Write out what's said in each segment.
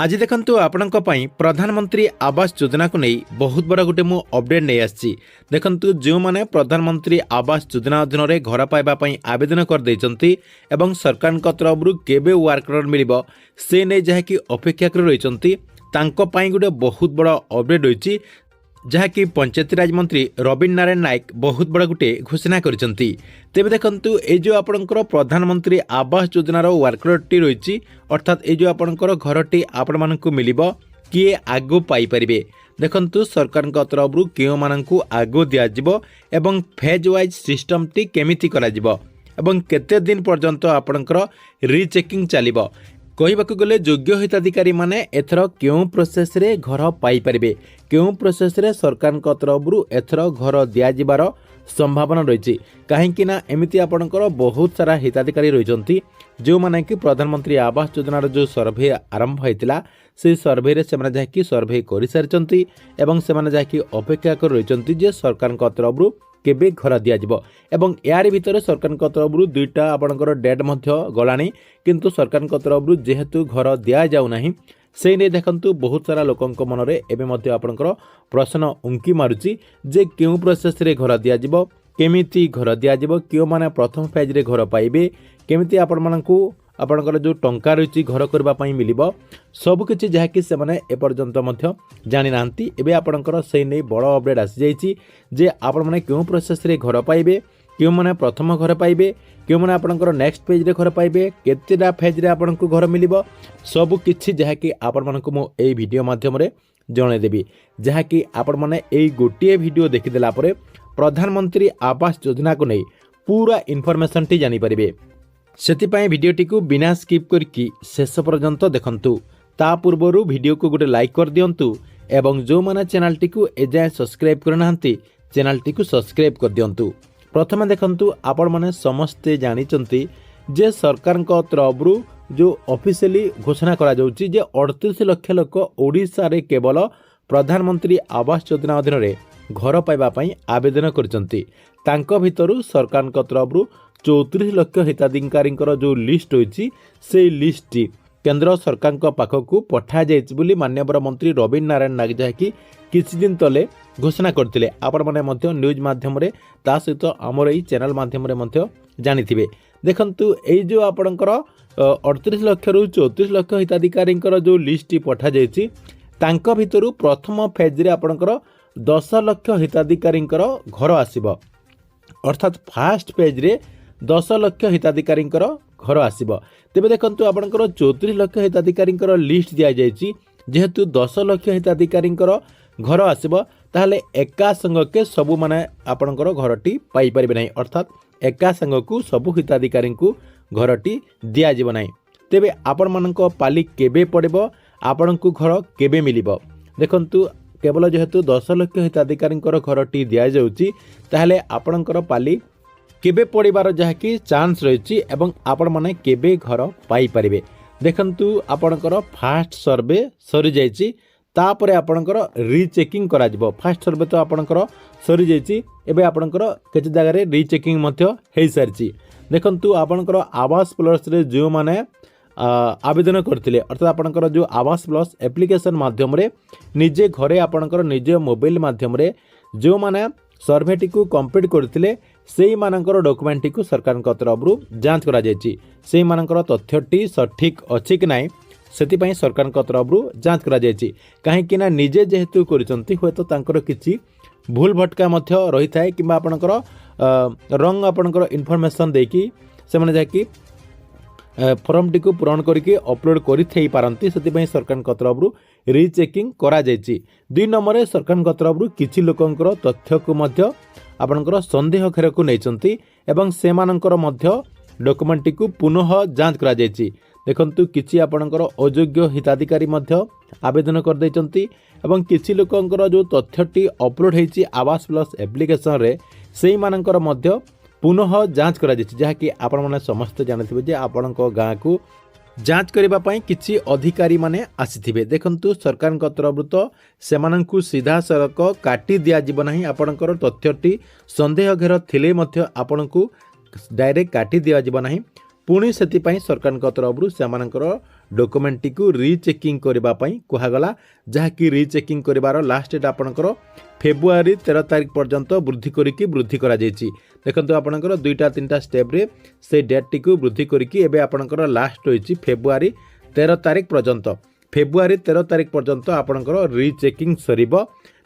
आज देखंतु आपणक पई प्रधानमंत्री आवास योजना को नहीं बहुत बड़ा गोटे मु अपडेट नहीं आसी। देखंतु जो माने प्रधानमंत्री आवास योजना अधीन रे घर पाइबा पई आवेदन कर दैचंती एवं सरकार तरफ केबे वर्कर मिलिबो से नै जहा कि अपेक्षा कर रहिचंती तांको पई गोटे बहुत बड़ा अपडेट होईची जहाँकि पंचायतीराज मंत्री रवीन नारायण नायक बहुत बड़ा गोटे घोषणा करछंती। तेबे देखंतु ए जो आपणकर प्रधानमंत्री आवास योजनार वर्करटी रही अर्थात ए जो आपणकर घरटी आपण मानकु मिलिबो किए आगो पाई परिबे। देखंतु सरकार तरफ केउ मानकु आगो दियाजिबो एवं फेज वाइज सिस्टम टी केमिति कराजिबो एवं केते दिन पर्यंत आपणकर रीचेकिंग चलिबो। कहवाक गले योग्य हिताधिकारी माने एथर क्यों प्रोसेस रे घर पाई परिबे, क्यों प्रोसेस रे सरकार तरफ एथर घर दियाजिबार संभावना रही। कहीं एमती आपणकर बहुत सारा हिताधिकारी रही जो माने कि प्रधानमंत्री आवास योजनार जो सर्वे आरंभ होता से सर्वे रे सेमाने जाकि सर्वे कर सारी एवं सेमाने जाकि अपेक्षा कर रही जे सरकार तरफ केबे घर दियाजिबो एवं यार भितर सरकार तरफ दुईटा आपणकर डेट मध्य गलानी किंतु सरकार तरफ जेहेतु घर दिया जाऊ नाही से नहीं देखंतु बहुत सारा लोकंक मनरे एबे मध्य आपणकर प्रश्न उंकी मारुची जे क्यों प्रोसेस रे घर दियाजिबो, केमिति घर दियाजिबो, क्यों माने प्रथम फेज रे घर पाइबे, केमिति आपण मानकू आपणकर जो टंका रही घर करबा पई मिलिबो सबकिछि जहाँकि से माने ए पर्यंत मध्य जानि नांती। एबे आपणकर से नहीं बड़ अपडेट आसी जाइछि जे आपण माने क्यों प्रोसेस रे घर पाइबे, क्यों माने प्रथम घर पाइबे, क्यों माने आपणकर नेक्स्ट पेज रे घर पाइबे, केतेटा फेज रे आपणको घर मिलिबो सबकिछि जहाँकि आपण मानकू मो एई वीडियो माध्यम रे जणे देबी। जहाँकि आपण माने एई गोटिए वीडियो देखि देला परे प्रधानमंत्री आवास योजना को नहीं पूरा इनफॉरमेशन टी जानि परिबे। सेतिपाई वीडियोटी को बिना स्किप करके शेष पर्यंत देखंतु। ता पूर्वरु वीडियो को गोटे लाइक कर दियंतु एवं जो माने चैनल टी को एजाय सब्सक्राइब करनांती चैनल टी को सब्सक्राइब कर दियंतु। प्रथमे देखंतु आपण माने समस्ते जानिचंती जे सरकार को तरफरु जो ऑफिशियली घोषणा करा जाउची जे 38 लाख लोक ओडिसा रे केवल प्रधानमंत्री आवास योजना अधीन रे घर पाइबा पई आवेदन करचंती। तांको भितरु सरकार को तरफरु 34 लाख हिताधिकारी जो लिस्ट होईची से लिस्ट केंद्र सरकार पाखक पठा जाइछि बोली माननीय मंत्री रवीन नारायण नायक जहाँकि किछि दिन तले घोषणा करथिले। आपण माने मध्य न्यूज माध्यम रे ता सहित हमर एई चैनल माध्यम रे मध्य जानिथिबे। देखंतु एई जो आपणकर 38 लाख रु 34 लाख हिताधिकारी जो लिस्ट पठा जाइछि तांको भितरु प्रथम फेज रे आपणकर 10 लाख हिताधिकारी घर आसीबो अर्थात फास्ट पेज रे 10 लाख हिताधिकारी घर आसीबो। तेबे देखंतु आपणकर 34 लाख हिताधिकारी लिस्ट दिया जायछि जेहेतु 10 लाख हिताधिकारी घर आसीबो ताहले एका संगके सबु माने आपणकर घरटी पाई परिबे नै अर्थात एका संगकु सबु हिताधिकारी को घरटी दिया जिवो नै। तेबे आपण मानक पाली केबे पड़िबो, आपणकु घर केबे मिलिबो। देखंतु केवल जेहेतु 10 लाख हिताधिकारी घरटी दिया जाउची ताहले आपणकर पाली केबे पड़िबार जहाँकि चांस रही एवं आपण माने केबे घर पाई परिबे। देखंतु आपणकर फास्ट सर्वे सरी जाइछि तापरे आपणकर रीचेकिंग करा जिवो। फास्ट सर्वे तो आपणकर सरी जाइछि एबे आपणकर केते जगह रे रीचेकिंग मध्य हेई सारिछि। देखंतु आपणकर आवास प्लस रे जो माने आवेदन करथिले अर्थात आपणकर जो आवास प्लस एप्लिकेशन माध्यम रे निजे घरे आपणकर निजे मोबाइल माध्यम रे जो माने सर्वेटी को कंप्लीट करथिले सेई मानकर डॉक्यूमेंट को सरकार तरफ जांच करा जायछि। सेई मानकर तथ्यटी सठिक अछि कि नाही सेतिपई सरकार तरफ जांच करा जायछि। काहे कि ना निजे जेहेतु करचंती होय तो तांकर किछि भूल भटका मध्य रही थाए किबा आपणकर रंग आपणकर इन्फॉर्मेशन देकी से माने जाकि फॉर्म टी को पूरण करके अपलोड करि पारंती सेतिपई सरकार तरफ रीचेकिंग करा जायछि। 2 नंबर रे सरकार तरफ किछि लोकंकर तथ्य को मध्य आपणकर संदेह घेर को नैचंती एवं से मानकर मध्य डॉक्यूमेंट को पुनः जांच करा जायछि। देखंतु किछि आपणकर अयोग्य हिताधिकारी मध्य आवेदन कर दैचंती एवं किछि लोकंकर जो तथ्यटी अपलोड हेछि आवास प्लस एप्लिकेशन रे सेही मानकर मध्य पुनः जांच करा जायछि जहाँकि आपण माने समस्त जानिथिबे जे आपणको गाँ को जांच करबा पई किछि अधिकारी माने आसीथिबे। देखंतु सरकार तरफ तो सेमानंकु सीधा सड़क काटी दिया जिवो नाही। आपणकर तथ्यटी संदेह घेर थिले मध्य आपणकु डायरेक्ट काटी दिया जिवो नाही। पुणी से सरकार तरफ से डॉक्यूमेंट टी रीचेकिंग करने कहगला जहाँकि रीचेकिंग कर लास्ट डेट आपंकर फेब्रुआरी 13 तारिख पर्यंत वृद्धि करा देखो आपंकर 2-3 स्टेप्रे से डेट टी वृद्धि करके आपंकर लास्ट रही फेब्रुआरी 13 तारिख पर्यंत फेब्रुआरी 13 तारिख पर्यंत आपंकर रीचेकिंग सर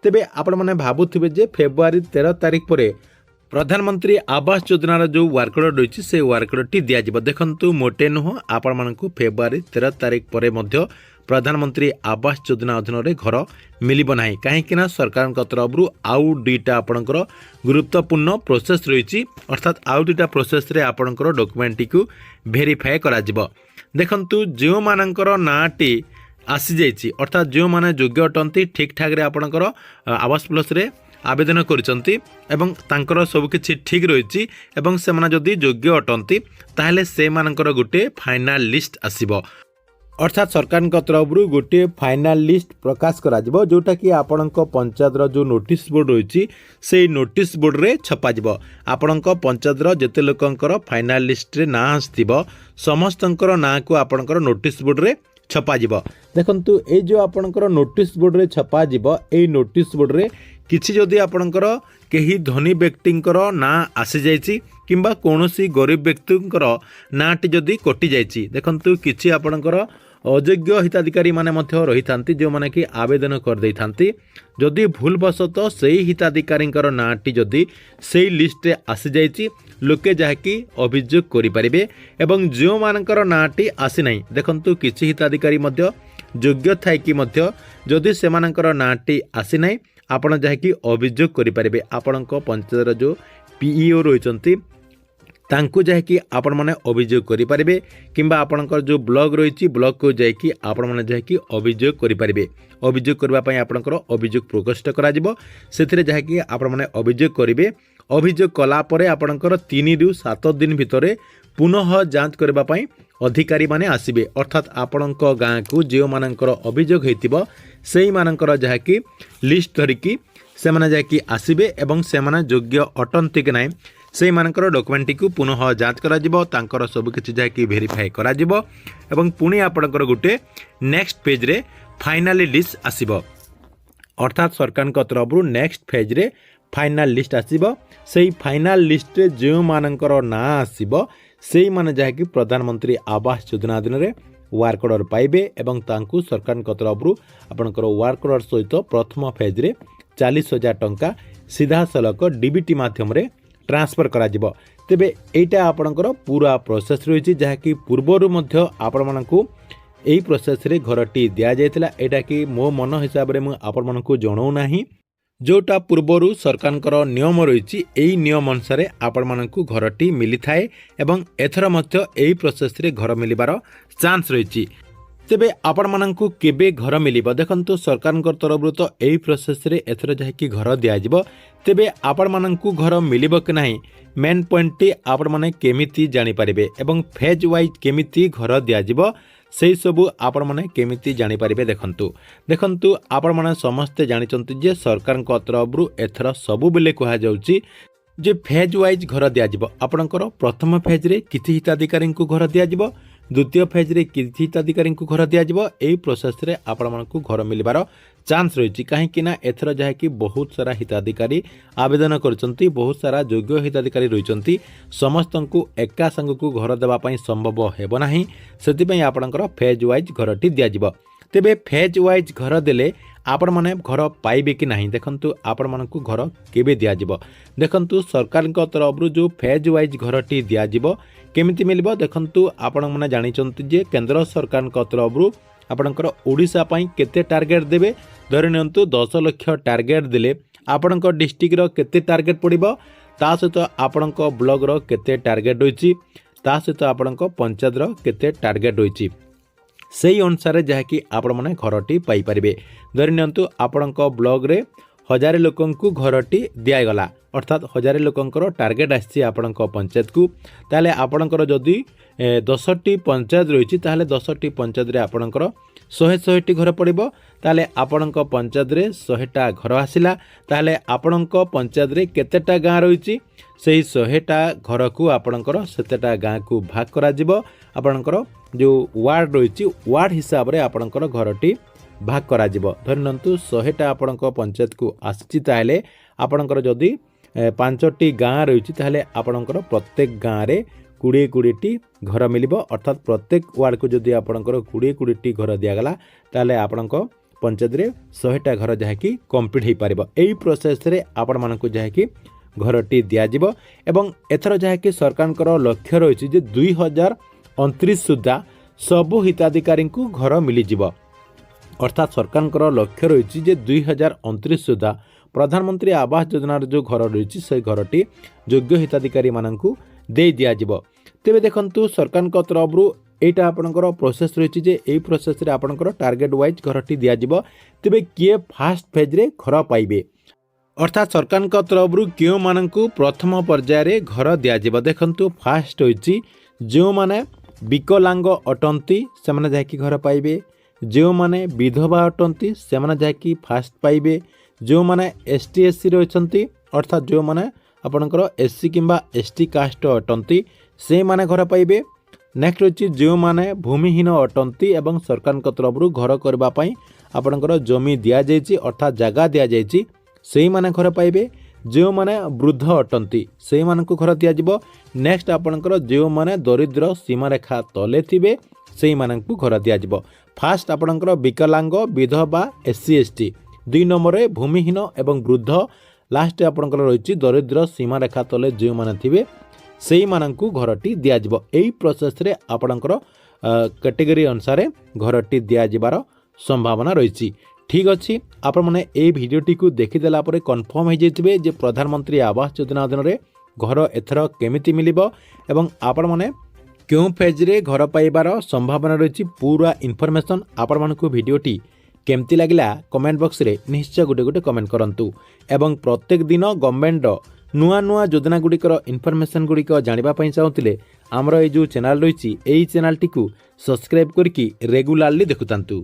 तेबे आपण मैंने भावुवे जे फेब्रुआरी 13 तारिख पर प्रधानमंत्री आवास योजनार जो वर्कअड रही से वर्कअडटी दिज्व देखु मोटे नुह आपण मानक फेब्रुआरी 13 तारिख पर प्रधानमंत्री आवास योजना अधीन घर मिलिब ना कहीं सरकार तरफ आउ दुईटा आपणकर गुरुत्वपूर्ण प्रोसेस रही अर्थात आउ दुईटा प्रोसेस रे आपणकर डॉक्यूमेंट टी वेरीफाए करा देखंतु जो मानकर नाटी आसी जाइए अर्थात जो माने योग्य अटंती ठीक ठाक रे आपणकर आवास प्लस रे आवेदन करिसंती एवं तांकर सब किछि ठीक रहिछि एवं से माने जदि योग्य अटंती ताहले से मानकर गोटे फाइनल लिस्ट आसीबो अर्थात सरकार तरफ गोटे फाइनल लिस्ट प्रकाश करा जिवो जोटा कि आपणक पंचायत जो नोटिस बोर्ड रही से नोटिस बोर्ड रे छपा जिवो आपणक पंचायत जेते लोकंकर फाइनल लिस्ट रे ना आस्थिबो समस्तंकर ना को आपणकर नोटिस बोर्ड रे छपा जिवो देखंतु ए जो आपणकर नोटिस बोर्ड रे छपा जिवो ए नोटिस बोर्ड रे किछि जदि आपणकर केही धनी व्यक्तिंकर ना आसी जाइछि किंबा कोनोसी गरीब व्यक्तिंकर नाटी जदि कटि जाइछि देखंतु किछि आपणकर अयोग्य हिताधिकारी माने मध्य रही थांती जो माने कि आवेदन कर दे थांती जदि भूलवशत सही हिताधिकारींकर नाटी जदि सही लिस्ट रे आसी जाइछि लोके जाकी अभियोग करि परिबे एवं जो मानकर नाटी आसी नाही देखंतु किछि हिताधिकारी मध्य योग्य थाई कि मध्य जदि से मानकर नाटी आसी नाही आपण जाकी अभियोग करि परिबे आपणक पंचायत जो पीईओ रहिसंती तांकु जाकी आपण माने अभियोग करि परिबे किंबा आपणकर जो ब्लॉग रही ब्लॉग को जाकी आपण माने जाकी अभियोग करि परिबे अभियोग करबा पई आपणकर अभियोग प्रकोष्ठ करा जिवो सेथिरे जाकी आपण माने अभियोग करिवे अभियोग कला परे आपणकर 3 रु 7 दिन भितरे पुनः जांच करबा पई अधिकारी माने आसीबे अर्थात आपणक गाँ को जो मानकर अभियोग हेतिबो सेही मानकर जाकी लिस्ट धरिकी से माने जाकी आसीबे एवं से माने योग्य अटंती कि नाही से मानकर डॉक्यूमेंट टी पुनः जांच करा जिवो तांकर सब किछि जाकी वेरीफाई करा जिवो एवं पुणी आपणकर गोटे नेक्स्ट पेज रे फाइनली लिस्ट आसीबो अर्थात सरकार तरफ नेक्स्ट फेज रे फाइनल लिस्ट आसीबो सेही फाइनल लिस्ट रे जो मानकर ना आसीबो सेही माने जाकी प्रधानमंत्री आवास योजना अधीन रे वर्क ऑर्डर पाइबे एवं तांकु सरकार तरफ आपणकर वर्क ऑर्डर सहित प्रथम फेज रे 40,000 टंका सीधा सलक डीबीटी माध्यम रे ट्रांसफर करा जिवो तेबे एटा आपणकर पूरा प्रोसेस रही जहाँकि पूर्वर मध्य आपण मानकु एही प्रोसेस रे घरटी दिया जायतिला एटा कि मो मन हिसाब रे मु आपण मानकु जणाउ नाही जोटा पूर्वर सरकार नियम रही एही नियम अनुसार आपण मानकु घरटी मिली थाए एवं एथर मध्य एही प्रोसेस रे घर मिलिबार चांस रही तेबे आपण मानकु केबे घर मिलिबो देखंतु सरकार तरफ तो एही प्रोसेस रे एथर जाकी घर दिया जिवो तेबे आपण मानकु घर मिलिबो कि नाही मेन पॉइंट टी आपण माने केमिति जानि परिबे एवं फेज वाइज केमिति घर दिया जिवो सेही सबु आपण माने केमिति जानि परिबे देखंतु आपण माने समस्त जानिचंती जे सरकार तरफरु एथर सबु बेले कहा जाउची जे फेज वाइज घर दिया जिवो आपणकर प्रथम फेज रे किछि हिताधिकारी को घर दिया जिवो द्वितीय फेज रे किछि हिताधिकारी को घर दिया जिवो एही प्रोसेस रे आपण मानकु घर मिलिबार चांस रही कहीं एथर जहाँकि बहुत सारा हिताधिकारी आवेदन करचंती बहुत सारा योग्य हिताधिकारी रही समस्त को एका संग को घर देवाई संभव हेब नाही सेतिपई आपणकर फेज वाइज घरटी दिज्व तेबे फेज वाइज घर देले आपण माने घर पाइबे कि नहीं देखंतु आपण मानकु घर केबे दिज्व देखंतु सरकार तरफ जो फेज वाइज घरटी दिज्व केमिति मिलबो देखंतु आपण माने जानिचंती जे केंद्र सरकार तरफ आपणकर ओडिशा पई केते टार्गेट देबे धरि नियंतु 10 लाख टार्गेट देले आपणक डिस्ट्रिक्ट रो केते टार्गेट पड़िबो ता सहित आपणक ब्लॉक रो केते टार्गेट होईची ता सहित आपणक पंचायत रो केते टार्गेट होईची सेही अनुसार जहाँकि आपण माने घरटी पाई परिबे धरि नियंतु आपणक ब्लॉक रे हजारे लोकंकु घरटी दिगला अर्थात हजारे लोकंकर टार्गेट आसी आपण पंचायत को ताले आपणकर जदि 10टी पंचायत रही ताले 10टी पंचायत आपणकर 100 घर पड़ो ताले आपण पंचायत रे 100टा घर आसला ताले आपण पंचायत रे केतेटा गाँ रही से 100टा घर को आपणकर सेतेटा गाँ को भाग करा आपणकर जो वार्ड रही वार्ड हिसाब रे आपणकर घरटी भाग करा धरनतु 100टा आपण पंचायत को आसी ताले आपणकर जदि 5टी गाँ रही ताले आपणकर प्रत्येक गाँव रे 20-20टी घर मिलिबो अर्थात प्रत्येक वार्ड को जदि आपणकर 20-20टी घर दिगला ताले आपणक पंचायत रे 100टा घर जहाँकि कंप्लीट हो पारिबो। एई प्रोसेस रे आपण मानकु जहाँकि घरटी दियाजिबो एवं एथर जहाँकि सरकारकर लक्ष्य रही जे 2029 सुधा सबु हिताधिकारी को घर मिलिजिबो अर्थात सरकारकर लक्ष्य रही जे 2029 सुधा प्रधानमंत्री आवास योजनार जो घर रही से घरटी योग्य हिताधिकारी मानकु दे दियाजिबो। तेबे देखंतु सरकार तरफ एटा आपणकर प्रोसेस रही जे एई प्रोसेस रे आपणकर टार्गेट वाइज घरटी दियाजिबो। तेबे किए फास्ट फेज रे घर पाइबे अर्थात सरकार तरफ क्यों मानकु प्रथम पर्याय रे घर दियाजिबो। देखंतु फास्ट होइछि जो माने विकलांग अटंती से माने जाकी घर पाइबे, जो माने विधवा अटंती से माने जाकी फास्ट पाइबे, जो माने एसटी एससी रहिसंती अर्थात जो माने आपणकर एससी किंबा एसटी कास्ट अटंती से माने घर पाइबे। नेक्स्ट होछि जो माने भूमिहीन अटंती एवं सरकार तरफ घर करबा पई आपणकर जमी दिया जायछि अर्थात जगह दिया जायछि से माने घर पाइबे। जो माने वृद्ध अटंती से मानकु घर दिया जिवो। नेक्स्ट आपणकर जो माने दरिद्र सीमा रेखा तले थिबे से मानकु घर दिया जिवो। फास्ट आपणकर विकलांग विधवा एससी एसटी, 2 नंबर रे भूमिहीन एवं वृद्ध, लास्ट आपणकर रही दरिद्र सीमा रेखा तले जो माने थिबे सेई मानकु घरटी दिया जिवो। एई प्रोसेस रे आपणकर कैटेगरी अनुसार घरटी दिया जिबार संभावना रही। ठीक अच्छी आपण मैंने ये भिडटी को देखीदेला कन्फर्म हो जाइए जे प्रधानमंत्री आवास योजना अधीन में घर एथर केमिति मिलिबो एवं आपण मैंने क्यों फेज रे घर पाइबार संभावना रही। पूरा इनफॉरमेशन आपण मानकु भिडटी केमती लगिला कमेंट बॉक्स रे निश्चय गोटे गोटे कमेंट करंतु एवं प्रत्येक दिन गवर्नमेंट नुआ नुआ योजना गुड़िकर इनफॉरमेशन गुड़िक जानिबा पई चाहूतिले हमर ए जो चैनल रही एई चैनल टी को सब्सक्राइब करके रेगुलारली देखुतांतु।